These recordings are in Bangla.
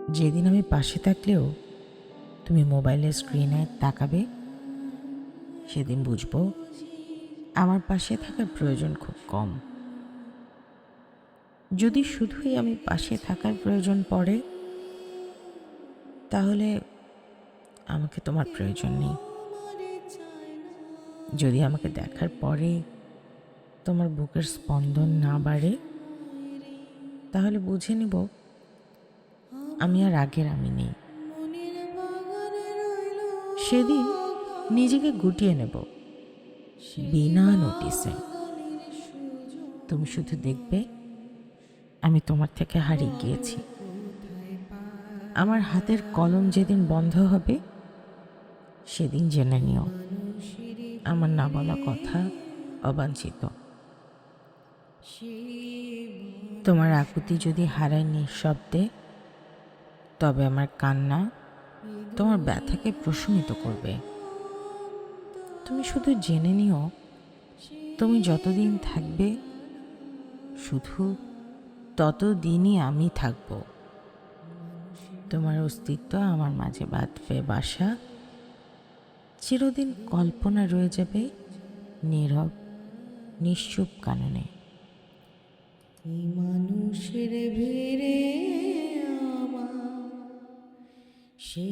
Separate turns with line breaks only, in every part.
যেদিন আমি পাশে থাকলেও তুমি মোবাইলের স্ক্রিনে তাকাবে, সেদিন বুঝবো আমার পাশে থাকার প্রয়োজন খুব কম। যদি শুধুই আমি পাশে থাকার প্রয়োজন পড়ে, তাহলে আমাকে তোমার প্রয়োজন নেই। যদি আমাকে দেখার পরে তোমার বুকের স্পন্দন না বাড়ে, তাহলে বুঝে নিব আমি আর আগের আমি নেই। সেদিন নিজেকে গুটিয়ে নেব বিনা নোটিসে। তুমি শুধু দেখবে আমি তোমার থেকে হারিয়ে গিয়েছি। আমার হাতের কলম যেদিন বন্ধ হবে, সেদিন জেনে নিও আমার না বলা কথা অবাঞ্ছিত। তোমার আকুতি যদি হারায় নিঃশব্দে, তবে আমার কান্না তোমার ব্যথাকে প্রশমিত করবে। তুমি শুধু জেনে নিও, তুমি যতদিন থাকবে শুধু ততদিনই আমি থাকব। তোমার অস্তিত্ব আমার মাঝে বাঁধবে বাসা, চিরদিন কল্পনা রয়ে যাবে নীরব নিশ্চুপ কাননে।
মানুষের ভিড়ে আমার সে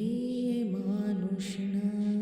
মানুষ না।